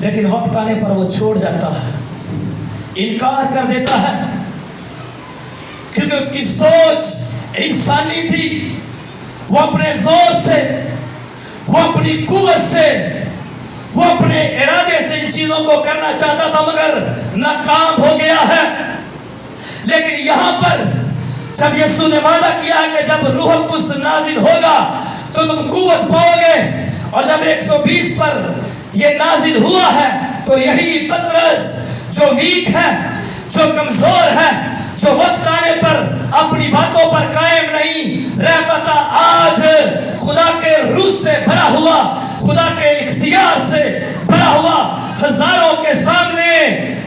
لیکن وقت آنے پر وہ چھوڑ جاتا ہے, انکار کر دیتا ہے, کیونکہ اس کی سوچ انسانی تھی. وہ اپنے زور سے, وہ اپنی قوت سے, وہ اپنے ارادے سے ان چیزوں کو کرنا چاہتا تھا, مگر ناکام ہو گیا ہے. لیکن یہاں پر جب یسوع نے وعدہ کیا کہ جب روح القدس نازل ہوگا تو تم قوت پاؤ گے, اور جب 120 پر یہ نازل ہوا ہے تو یہی پطرس جو ویک ہے, جو کمزور ہے, جو وقت آنے پر اپنی باتوں پر قائم نہیں رہ پاتا, آج خدا کے روح سے بھرا ہوا, خدا کے اختیار سے بھرا ہوا ہزاروں کے سامنے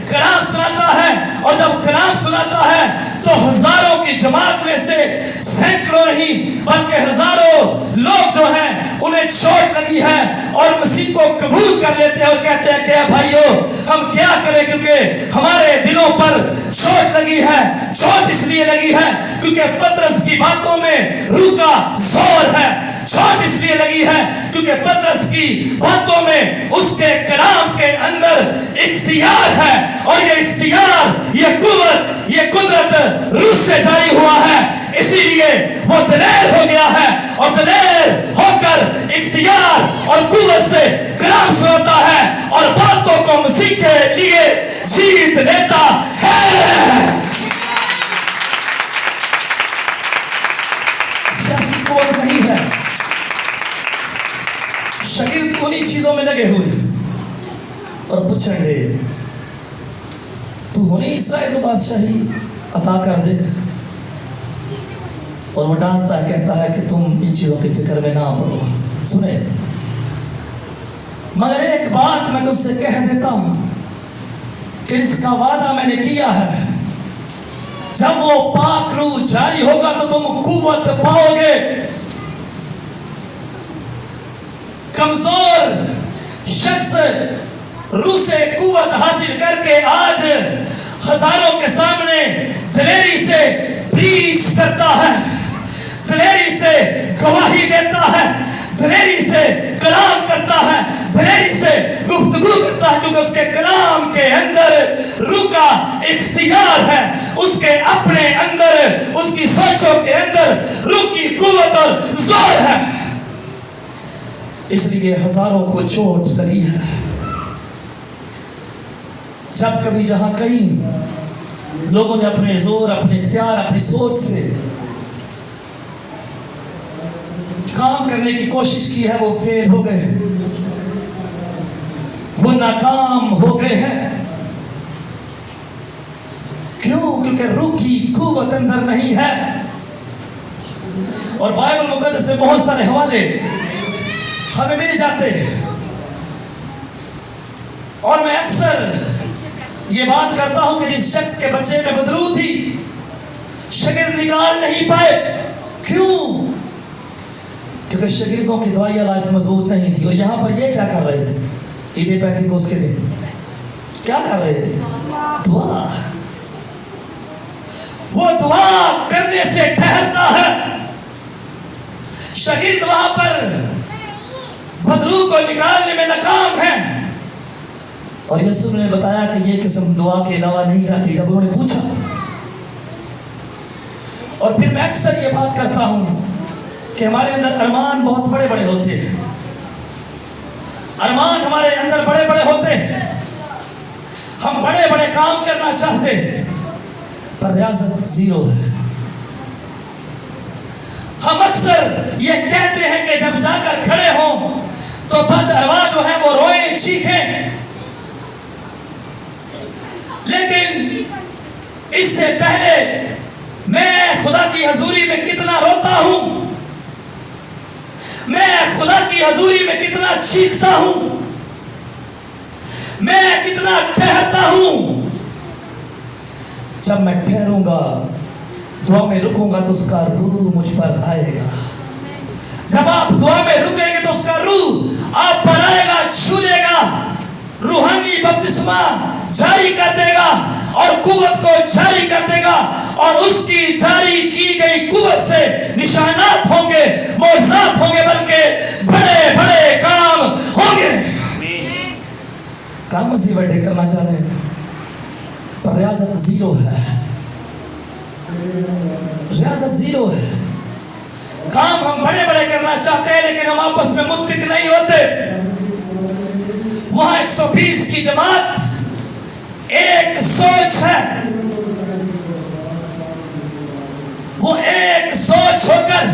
کلام سناتا ہے. اور جب کلام سناتا ہے تو ہزاروں کی جماعت میں سے سینکڑوں نہیں بلکہ ہزاروں لوگ جو ہیں انہیں چوٹ لگی ہے اور مسیح کو قبول کر لیتے ہیں اور کہتے ہیں کہ بھائیو ہم کیا کریں, کیونکہ ہمارے دلوں پر چوٹ لگی ہے. چوٹ اس لیے لگی ہے کیونکہ پطرس کی باتوں میں روح کا زور ہے. چوٹ اس لیے لگی ہے کیونکہ پطرس کی باتوں میں اس کے کلام کے اندر اختیار ہے, اور یہ اختیار, یہ قوت, یہ قدرت روح سے جاری ہوا ہے. اسی لیے وہ دلیر ہو گیا ہے, اور دلیر ہو کر اختیار اور قوت سے کلام سناتا ہے اور باتوں کو مسیح کے لیے جیت لیتا ہے. سیاسی قوت نہیں ہے. شاگرد انہی چیزوں میں لگے ہوئے اور پوچھیں گے تو انہیں اسرائیل کو بادشاہی عطا کر دے, اور وہ ڈانٹتا ہے, کہتا ہے کہ تم ان چیزوں کی فکر میں نہ پڑو. سنیں, مگر ایک بات میں تم سے کہہ دیتا ہوں کہ اس کا وعدہ میں نے کیا ہے, جب وہ پاک روح جاری ہوگا تو تم قوت پاؤ گے. کمزور شخص روح سے قوت حاصل کر کے آج ہزاروں کے سامنے دلیری سے پریچ کرتا ہے, دلیری سے گواہی دیتا ہے, دلیری سے کلام کرتا ہے, دلیری سے گفتگو کرتا ہے, کیونکہ اس کے کلام کے اندر روح کا اختیار ہے, اس کے اپنے اندر, اس کی سوچوں کے اندر روح کی قوت اور زور ہے. اس لیے ہزاروں کو چوٹ لگی ہے. جب کبھی جہاں کہیں لوگوں نے اپنے زور, اپنے اختیار, اپنی سوچ سے کام کرنے کی کوشش کی ہے, وہ فیل ہو گئے, وہ ناکام ہو گئے ہیں. کیوں؟ کیونکہ روح کی قوت اندر نہیں ہے. اور بائبل مقدس سے بہت سارے حوالے ہمیں مل جاتے ہیں, اور میں اکثر یہ بات کرتا ہوں کہ جس شخص کے بچے میں بدرو تھی, شاگرد نکال نہیں پائے. کیوں؟ کیونکہ شاگردوں کی دعائیہ لائف مضبوط نہیں تھی. اور یہاں پر یہ کیا کر رہے تھے عید پینتیکوس کے دن؟ کیا کر رہے تھے؟ دعا. وہ دعا کرنے سے ٹھہرتا ہے. شاگرد وہاں پر بدرو کو نکالنے میں ناکام ہے, اور یسوع نے بتایا کہ یہ قسم دعا کے علاوہ نہیں جاتی. جب انہوں نے پوچھا, اور پھر میں اکثر یہ بات کرتا ہوں کہ ہمارے اندر ارمان بہت بڑے بڑے ہوتے ہیں, ارمان ہمارے اندر بڑے بڑے ہوتے ہیں, ہم بڑے بڑے کام کرنا چاہتے ہیں, پر ریاضت زیرو ہے. ہم اکثر یہ کہتے ہیں کہ جب جا کر کھڑے ہوں تو بد ارواح جو ہیں وہ روئیں, چیخیں, لیکن اس سے پہلے میں خدا کی حضوری میں کتنا روتا ہوں, میں خدا کی حضوری میں کتنا چیختا ہوں, میں کتنا ٹھہرتا ہوں. جب میں ٹھہروں گا, دعا میں رکوں گا تو اس کا روح مجھ پر آئے گا. جب آپ دعا میں رکیں گے تو اس کا روح آپ پر آئے گا, چھو لے گا, روحانی بپتسمہ جاری کر دے گا اور قوت کو جاری کر دے گا, اور اس کی جاری کی گئی قوت سے نشانات ہوں گے, معجزات ہوں گے, بلکہ بڑے بڑے کام ہوں گے. کام مزید بڑے کرنا چاہتے ہیں پر ریاضت زیرو ہے، ریاضت زیرو ہے. کام ہم بڑے بڑے کرنا چاہتے ہیں لیکن ہم آپس میں متفق نہیں ہوتے. وہاں 120 کی جماعت ایک سوچ ہے، وہ ایک سوچ ہو کر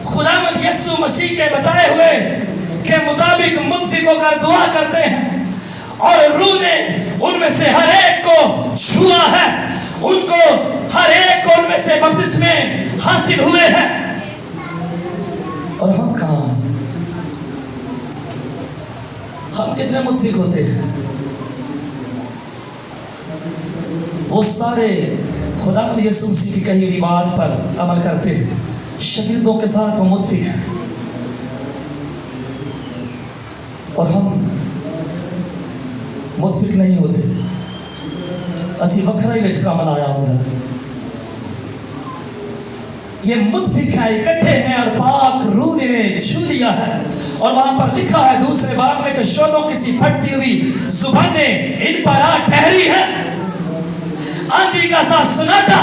خداوند یسوع مسیح کے بتائے ہوئے کے مطابق متفق ہو کر دعا کرتے ہیں، اور روح نے ان میں سے ہر ایک کو چھوا ہے، ان کو ہر ایک کو ان میں سے بپتسمے حاصل ہوئے ہیں. اور ہم کہاں؟ ہم کتنے متفق ہوتے ہیں؟ وہ سارے خداوند یسوع مسیح کی کہی ہوئی بات پر عمل کرتے ہیں، شاگردوں کے ساتھ وہ متفق ہیں، اور ہم متفق نہیں ہوتے. اسی وکھرائی وچ کام آیا ہوتا ہے. یہ متفق ہیں، اکٹھے ہیں، اور پاک روح نے چھو لیا ہے. اور وہاں پر لکھا ہے دوسرے باب میں کہ شولوں کی سی پھٹتی ہوئی زبانیں ان پر آ ٹھہری ہے. آندھی کا سا سناٹا،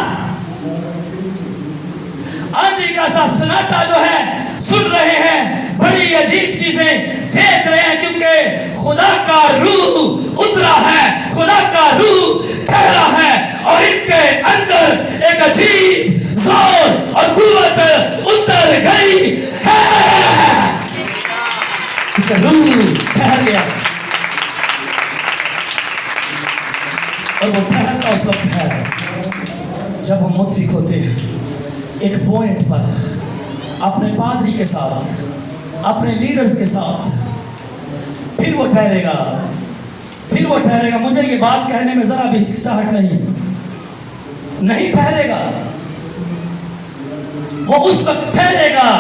آندھی کا سا سناٹا جو ہے سن رہے ہیں، بڑی عجیب چیزیں دیکھ رہے ہیں، کیونکہ خدا کا روح اترا ہے، خدا کا روح ٹھہرا ہے، اور ان کے اندر ایک عجیب زور اور قوت اتر گئی ہے. روح ٹھہر گیا، اور وہ ٹھہرتا اس وقت ہے جب ہم متفق ہوتے ہیں ایک پوائنٹ پر، اپنے پادری کے ساتھ، اپنے لیڈرز کے ساتھ. پھر وہ ٹھہرے گا، پھر وہ ٹھہرے گا. مجھے یہ بات کہنے میں ذرا بھی ہچکچاہٹ نہیں ٹھہرے گا. وہ اس وقت ٹھہرے گا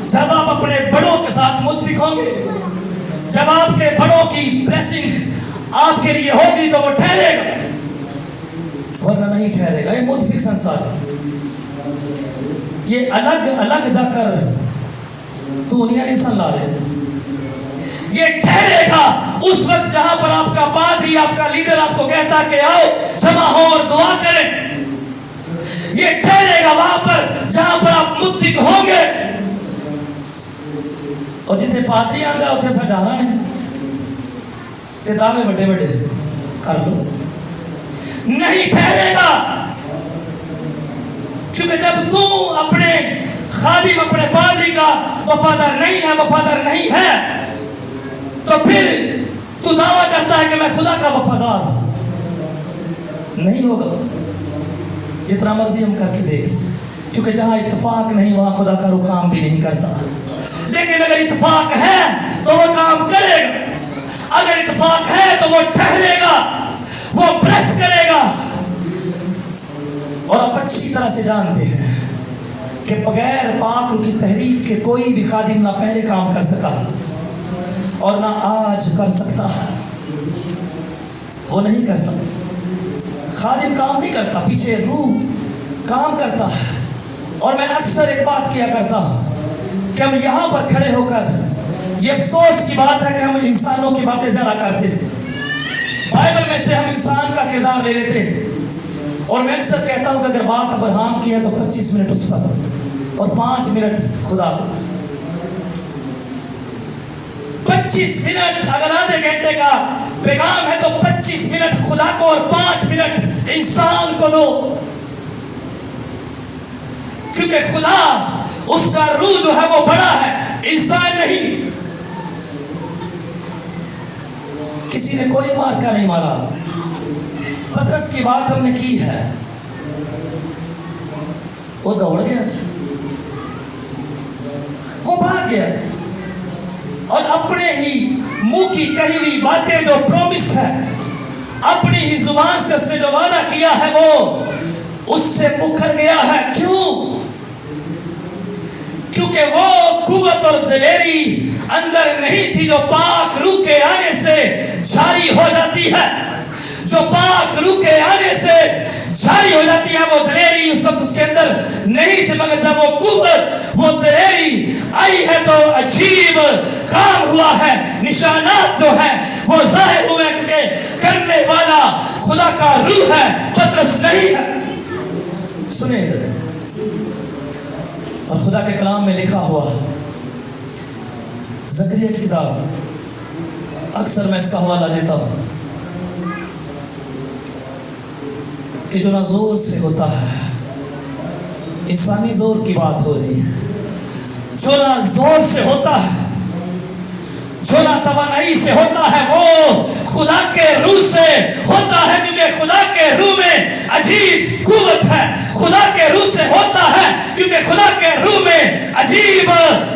جب آپ اپنے بڑوں کے ساتھ متفق ہوں گے، جب آپ کے بڑوں کی بلیسنگ آپ کے لیے ہوگی تو وہ ٹھہرے گا، ورنہ نہیں ٹھہرے گا. یہ متفق سنسار ہے. یہ الگ الگ جا کر دنیا نہیں سن لا رہے. یہ ٹھہرے گا اس وقت جہاں پر آپ کا پادری، آپ کا لیڈر آپ کو کہتا کہ آؤ جمع ہو اور دعا کریں. یہ ٹھہرے گا وہاں پر جہاں پر آپ متفق ہوں گے. اور جتنے پادری آندہ اتنے سا جانا نہیں، تے دعوے بڑے بڑے کر لو. نہیں ٹھہرے گا، کیونکہ جب تو اپنے خادم، اپنے پادری کا وفادار نہیں ہے تو پھر تو دعویٰ کرتا ہے کہ میں خدا کا وفادار ہوں. نہیں ہوگا جتنا مرضی ہم کر کے دیکھ، کیونکہ جہاں اتفاق نہیں وہاں خدا کا روح کام بھی نہیں کرتا. لیکن اگر اتفاق ہے تو وہ کام کرے گا، اگر اتفاق ہے تو وہ ٹھہرے گا، وہ پریس کرے گا. اور آپ اچھی طرح سے جانتے ہیں کہ بغیر پاک روح کی تحریک کے کوئی بھی خادم نہ پہلے کام کر سکا اور نہ آج کر سکتا ہے. وہ نہیں کرتا، خادم کام نہیں کرتا، پیچھے روح کام کرتا ہے. اور میں اکثر ایک بات کیا کرتا ہوں کہ ہم یہاں پر کھڑے ہو کر، یہ افسوس کی بات ہے کہ ہم انسانوں کی باتیں زیادہ کرتے ہیں. بائبل میں سے ہم انسان کا کردار لے لیتے ہیں، اور میں اکثر کہتا ہوں کہ اگر بات ابراہم کی ہے تو 25 منٹ اس پر اور 5 منٹ خدا کا. 25 منٹ اگر آدھے گھنٹے کا پیغام ہے تو 25 منٹ خدا کو اور 5 منٹ انسان کو دو، کیونکہ خدا اس کا روح جو ہے وہ بڑا ہے، انسان نہیں. کسی نے کوئی مارکا نہیں مارا. پترس کی بات ہم نے کی ہے، وہ دوڑ گیا، وہ بھاگ گیا، اور اپنے ہی منہ کی کہی ہوئی باتیں جو پرومس ہے، اپنی ہی زبان سے اس نے جو وعدہ کیا ہے وہ اس سے مکر گیا ہے. کیوں؟ کیونکہ وہ قوت اور دلیری اندر نہیں تھی جو پاک روح کے آنے سے جاری ہو جاتی ہے. جو پاک روح کے آنے سے جاری ہو جاتی ہے وہ دلیری اس وقت اس کے اندر نہیں تھی. مگر جب وہ قوت، وہ دلیری آئی ہے تو عجیب کام ہوا ہے. نشانات جو ہیں وہ ظاہر ہوئے، کیونکہ خدا کا روح ہے، پطرس نہیں ہے۔ سنیں ادھر، اور خدا کے کلام میں لکھا ہوا زکریا کی کتاب، اکثر میں اس کا حوالہ دیتا ہوں کہ جو نہ زور سے ہوتا ہے، انسانی زور کی بات ہو رہی ہے، جو نہ زور سے ہوتا ہے، جو نہ توانائی سے ہوتا ہے، وہ خدا کے روح سے ہوتا ہے، کیونکہ خدا کے روح میں عجیب قوت ہے۔ خدا کے روح سے ہوتا ہے کیونکہ خدا کے روح میں عجیب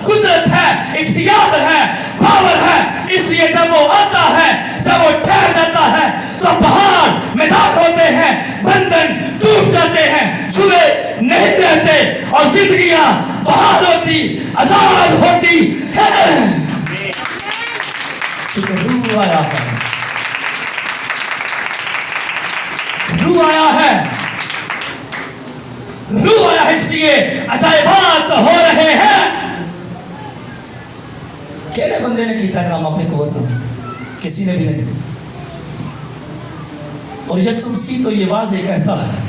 قدرت ہے، اختیار ہے، پاور ہے۔ اس لیے جب وہ آتا ہے، جب وہ ٹھہر جاتا ہے تو پہاڑ مدار ہوتے ہیں، بندھن ٹوٹ جاتے ہیں، چھوئے نہیں رہتے، اور زندگیاں بحال ہوتی، آزاد ہوتی ہے، کیونکہ روح آیا ہے۔ روح آیا ہے، روح آیا ہے، اس لیے عجائبات ہو رہے ہیں۔ کیڑے بندے نے کیتا کام اپنی قوت میں؟ کسی نے بھی نہیں۔ اور یسوع مسیح تو یہ واضح کہتا ہے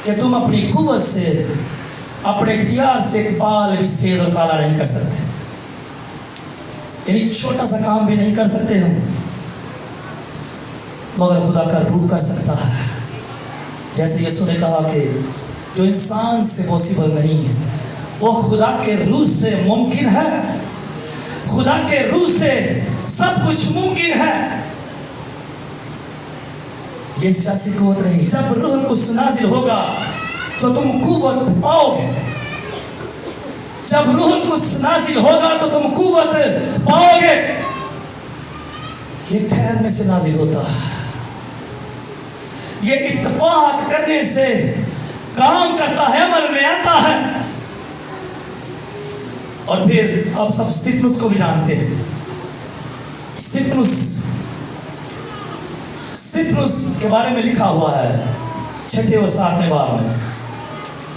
کہ تم اپنی قوت سے، اپنے اختیار سے ایک بال بھی سفید اور کالا نہیں کر سکتے، یعنی چھوٹا سا کام بھی نہیں کر سکتے ہم، مگر خدا کا روح کر سکتا ہے۔ جیسے یسوع نے کہا کہ جو انسان سے پاسبل نہیں ہے وہ خدا کے روح سے ممکن ہے، خدا کے روح سے سب کچھ ممکن ہے۔ یہ سیاسی قوت نہیں۔ جب روح القدس نازل ہوگا تو تم قوت پاؤ گے، جب روح القدس نازل ہوگا تو تم قوت پاؤ گے۔ یہ ٹھہرنے سے نازل ہوتا ہے، یہ اتفاق کرنے سے کام کرتا ہے، عمل میں آتا ہے۔ اور پھر آپ سب استفنس کو بھی جانتے ہیں۔ استفنس کے بارے میں لکھا ہوا ہے 6 اور 7 باب میں،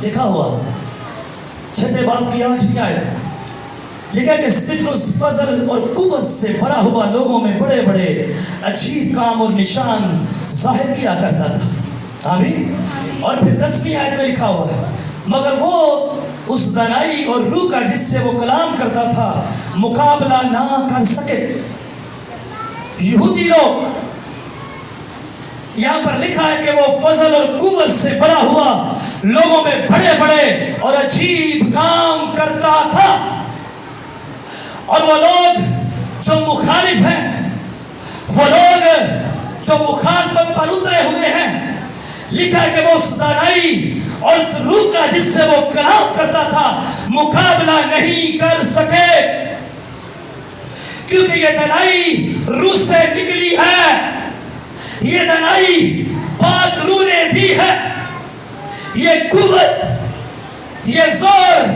لکھا ہوا 6 باب کی 8ویں آیت، لکھا کہ استفنس فضل اور قوت سے بھرا ہوا لوگوں میں بڑے بڑے عجیب کام اور نشان ظاہر کیا کرتا تھا۔ آمین۔ اور پھر 10ویں آیت میں لکھا ہوا ہے، مگر وہ اس دانائی اور روح کا جس سے وہ کلام کرتا تھا مقابلہ نہ کر سکے۔ یہودی لوگ، یہاں پر لکھا ہے کہ وہ فضل اور قوت سے بھرا ہوا لوگوں میں بڑے بڑے اور عجیب کام کرتا تھا، اور وہ لوگ جو مخالف ہیں، وہ لوگ جو مخالفت پر اترے ہوئے ہیں، لکھا ہے کہ وہ اس دانائی اور اس روح کا جس سے وہ کلام کرتا تھا مقابلہ نہیں کر سکے، کیونکہ یہ دانائی روح سے نکلی ہے، یہ دانائی پاک روح نے دی ہے۔ یہ قوت، یہ زور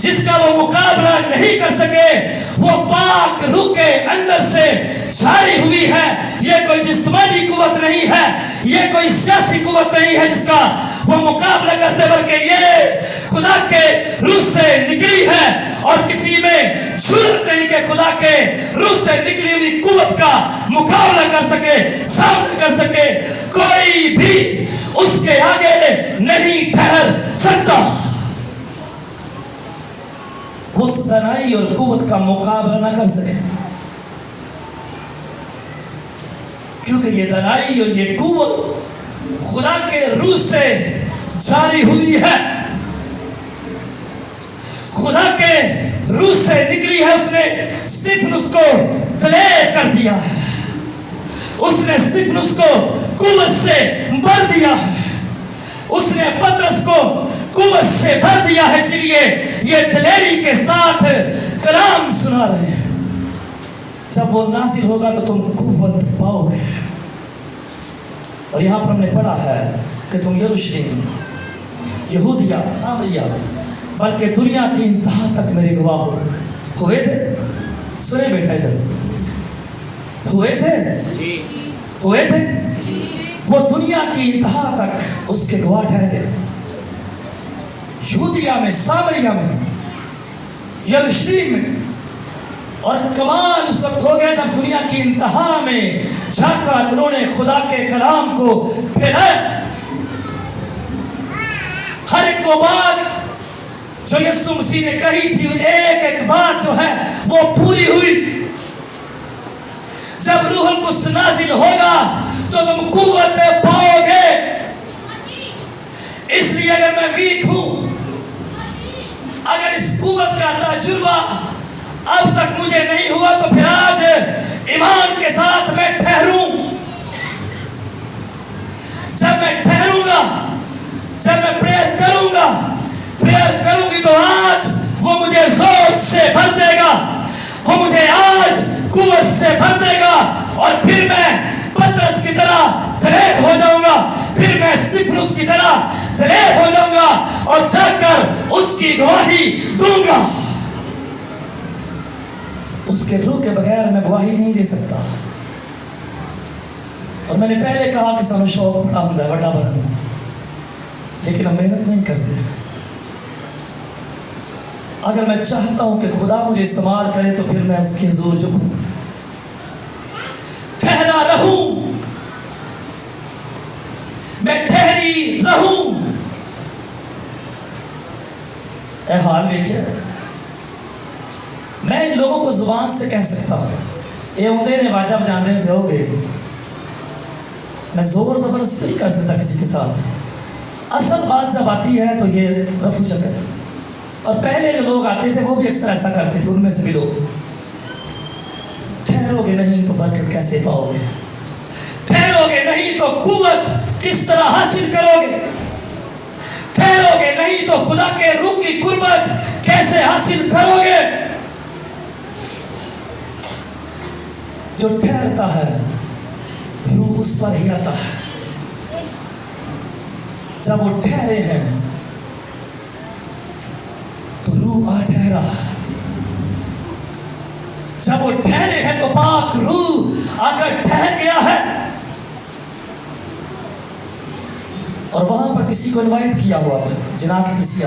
جس کا وہ مقابلہ نہیں کر سکے، وہ پاک روح کے اندر سے جاری ہوئی ہے۔ یہ کوئی جسمانی قوت نہیں ہے، یہ کوئی سیاسی قوت نہیں ہے جس کا وہ مقابلہ کرتے، بلکہ یہ خدا کے روح سے نکلی ہے، اور کسی میں جرأت نہیں کہ خدا کے روح سے نکلی ہوئی قوت کا مقابلہ کر سکے، سامنا کر سکے۔ کوئی بھی اس کے آگے نہیں ٹھہر سکتا۔ وہ اس دانائی اور قوت کا مقابلہ نہ کر سکے، کیونکہ یہ دانائی اور یہ قوت خدا کے روح سے جاری ہوئی ہے، خدا کے روح سے نکلی ہے۔ اس نے استفنس کو تلے کر دیا ہے، اس نے استفنس کو قوت سے بھر دیا ہے، اس نے پطرس کو قوت سے بھر دیا ہے، اس لیے یہ دلیری کے ساتھ کلام سنا رہے ہیں۔ جب وہ نازل ہوگا تو تم قوت پاؤ گے۔ اور یہاں پر ہم نے پڑھا ہے کہ تم یروشلم، یہودیہ، سامریہ، بلکہ دنیا کی انتہا تک میرے گواہ ہوئے تھے۔ سنے بیٹا ادھر، ہوئے تھے وہ دنیا کی انتہا تک اس کے گواہ ٹھہرے، یہودیہ میں، سامریہ میں، یروشلم میں، اور کمال اس وقت ہو گیا جب دنیا کی انتہا میں جا کر انہوں نے خدا کے کلام کو پھیرا. ہر ایک وہ بات جو یسوع مسیح نے کہی تھی ایک ایک بات جو ہے وہ پوری ہوئی. جب روح القدس نازل ہوگا تو تم قوت پاؤ گے. اس لیے اگر میں ویک ہوں، اگر اس قوت کا تجربہ اب تک مجھے نہیں ہوا تو پھر آج ایمان کے ساتھ میں ٹھہروں. جب میں ٹھہروں گا، جب میں پریئر کروں گی تو آج وہ مجھے زور سے بھر دے گا، وہ مجھے آج قوت سے بھر دے گا، اور پھر میں پترس کی طرح دلیر ہو جاؤں گا، پھر میں استفانوس کی طرح دلیر ہو جاؤں گا اور جا کر اس کی گواہی دوں گا. اس کے روح کے بغیر میں گواہی نہیں دے سکتا. اور میں نے پہلے کہا کہ سانو شوق بڑا ہوتا ہے بڑا بننا، لیکن ہم محنت نہیں کرتے. اگر میں چاہتا ہوں کہ خدا مجھے استعمال کرے تو پھر میں اس کے حضور جھکوں، ٹھہرا رہوں، میں ٹھہری رہوں. اے حال دیکھیں، میں ان لوگوں کو زبان سے کہہ سکتا ہوں یہ ہوتے نے واجہ بجاندے تھے ہو گئے، میں زور زبردستی نہیں کر سکتا کسی کے ساتھ. اصل بات جب آتی ہے تو یہ رفو چکر. اور پہلے جو لوگ آتے تھے وہ بھی اکثر ایسا کرتے تھے، ان میں سے بھی لوگ ٹھہرو گے نہیں تو برکت کیسے پاؤ گے، ٹھہرو گے نہیں تو قوت کس طرح حاصل کرو گے، ٹھہرو گے نہیں تو خدا کے روح کی قربت کیسے حاصل کرو گے. جو ٹھہرتا ہے روح اس پر ہی آتا ہے. جب وہ ٹھہرے ہیں تو روح آ ٹھہرا. جب وہ ٹھہرے ہیں تو پاک روح آ کر ٹھہر گیا ہے. اور وہاں پر کسی کو انوائٹ کیا ہوا تھا، جناح کی کسی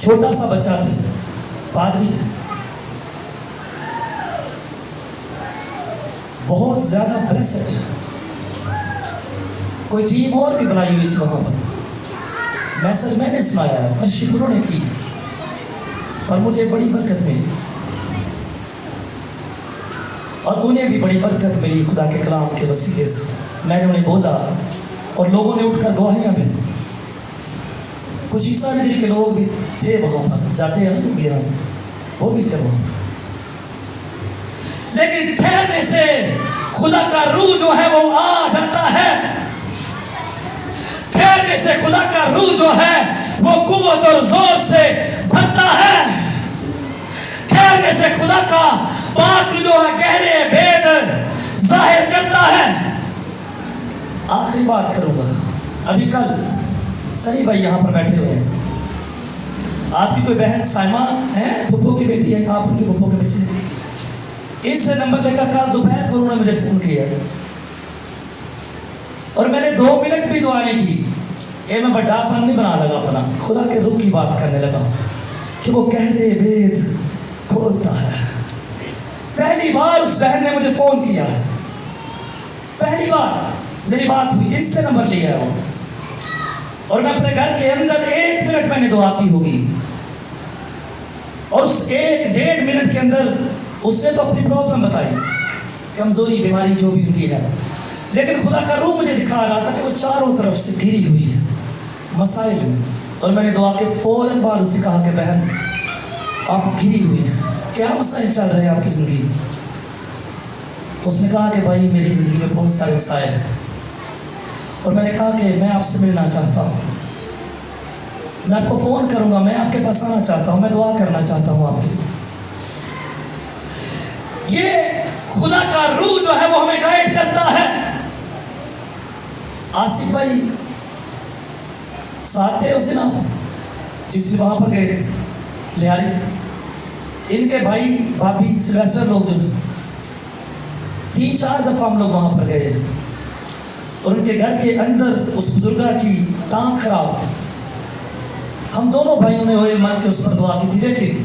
چھوٹا سا بچہ تھا، پادری تھا، بہت زیادہ بلیسڈ. کوئی ٹیم اور بھی بنائی ہوئی تھی وہاں پر. میسج میں نے سنایا ہے، ورشپ انہوں نے کی، پر مجھے بڑی برکت ملی اور انہیں بھی بڑی برکت ملی خدا کے کلام کے وسیلے سے. میں نے انہیں بولا اور لوگوں نے اٹھ کر گواہیاں بھی دی. کچھ عیسیٰ نگری کے لوگ بھی تھے وہاں پر، جاتے ہیں نا لوگ یہاں سے، وہ بھی تھے وہاں. لیکن ٹھہرنے سے خدا کا روح جو ہے وہ آ جاتا ہے. ٹھہرنے سے خدا کا روح جو ہے وہ قوت اور زور سے بھرتا ہے. ٹھہرنے سے خدا کا پاک روح جو ہے گہرے بھید ظاہر کرتا ہے. آخری بات کروں گا. ابھی کل سنی بھائی یہاں پر بیٹھے ہوئے ہیں. آپ کی کوئی بہن سائمہ ہے، پھپھو کی بیٹی ہے، آپ ان کے پھپھو کے بچے ہیں. ان سے نمبر لے کر کل دوپہر کو انہوں نے مجھے فون کیا اور میں نے 2 منٹ بھی دعا نہیں کی. یہ میں بڑا پن نہیں بنا لگا اپنا، خدا کے روح کی بات کرنے لگا کہ وہ گہرے بھید کھولتا ہے. پہلی بار اس بہن نے مجھے فون کیا، پہلی بار میری بات ہوئی، ان سے نمبر لیا ہے وہ. اور میں اپنے گھر کے اندر 1 منٹ میں نے دعا کی ہوگی، اور اس 1-1.5 منٹ کے اندر اس نے تو اپنی پرابلم بتائی، کمزوری بیماری جو بھی ان کی ہے. لیکن خدا کا روح مجھے دکھا رہا تھا کہ وہ چاروں طرف سے گھری ہوئی ہے مسائل میں. اور میں نے دعا کے فوراً بعد اسے کہا کہ بہن آپ گھری ہوئی ہیں، کیا مسائل چل رہے ہیں آپ کی زندگی؟ تو اس نے کہا کہ بھائی میری زندگی میں بہت سارے مسائل ہیں. اور میں نے کہا کہ میں آپ سے ملنا چاہتا ہوں، میں آپ کو فون کروں گا، میں آپ کے پاس آنا چاہتا ہوں، میں دعا کرنا چاہتا ہوں آپ کی. یہ خدا کا روح جو ہے وہ ہمیں گائیڈ کرتا ہے. آصف بھائی ساتھ تھے اس دن جس میں وہاں پر گئے تھے لیاری. ان کے بھائی بھابھی سلویسٹر لوگ جو 3-4 دفعہ ہم لوگ وہاں پر گئے اور ان کے گھر کے اندر اس بزرگا کی ٹانگ خراب تھی. ہم دونوں بھائیوں نے آئل مال کے اس پر دعا کی تھی. لیکن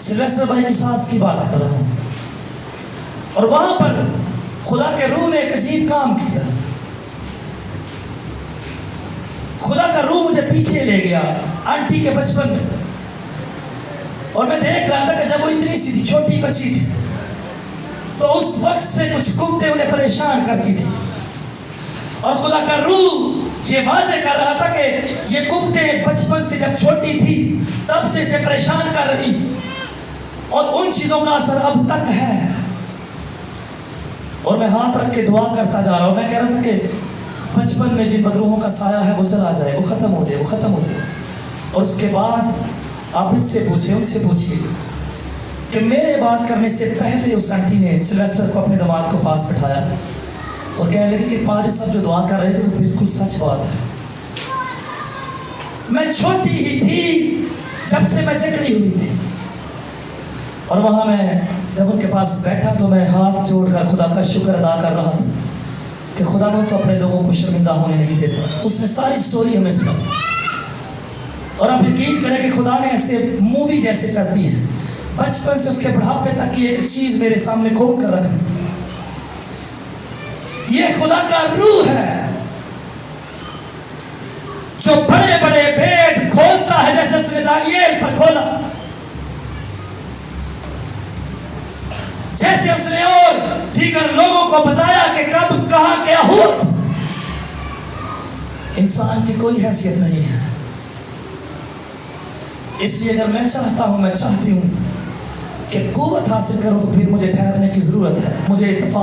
سلویسٹر بھائی کی ساس کی بات کر رہا ہوں. اور وہاں پر خدا کے روح نے ایک عجیب کام کیا. خدا کا روح مجھے پیچھے لے گیا آنٹی کے بچپن میں. اور میں دیکھ رہا تھا کہ جب وہ اتنی سی تھی, چھوٹی بچی تھی, تو اس وقت سے کچھ گفتیں انہیں پریشان کرتی تھی. اور خدا کا روح یہ واضح کر رہا تھا کہ یہ گفتیں بچپن سے جب چھوٹی تھی تب سے اسے پریشان کر رہی, اور ان چیزوں کا اثر اب تک ہے. اور میں ہاتھ رکھ کے دعا کرتا جا رہا ہوں. میں کہہ رہا تھا کہ بچپن میں جن بدروحوں کا سایہ ہے وہ چلا جائے, وہ ختم ہو جائے, وہ ختم ہو جائے. اور اس کے بعد آپ ان سے پوچھیے کہ میرے بات کرنے سے پہلے اس آنٹی نے سلویسٹر کو اپنے داماد کو پاس بٹھایا اور کہنے لگی کہ پادری صاحب جو دعا کر رہے تھے وہ بالکل سچ بات ہے. میں چھوٹی ہی تھی جب سے میں جکڑی ہوئی تھی. اور وہاں میں جب ان کے پاس بیٹھا تو میں ہاتھ جوڑ کر خدا کا شکر ادا کر رہا تھا کہ خدا نے تو اپنے لوگوں کو شرمندہ ہونے نہیں دیتا. اس نے ساری سٹوری ہمیں سنا, اور آپ یقین کریں کہ خدا نے ایسے مووی جیسے چلتی ہے بچپن سے اس کے بڑھاپے تک کی ایک چیز میرے سامنے کھول کر رکھ. یہ خدا کا روح ہے جو بڑے بڑے بھید کھولتا ہے, جیسے اس نے دانیال پر کھولا, جیسے اس نے اور دیگر لوگوں کو بتایا کہ کب کہاں کیا ہوا. انسان کی کوئی حیثیت نہیں ہے. اس لیے اگر میں چاہتا ہوں, میں چاہتی ہوں کہ قوت حاصل کروں, تو پھر مجھے ٹھہرنے کی ضرورت ہے. مجھے اتفاق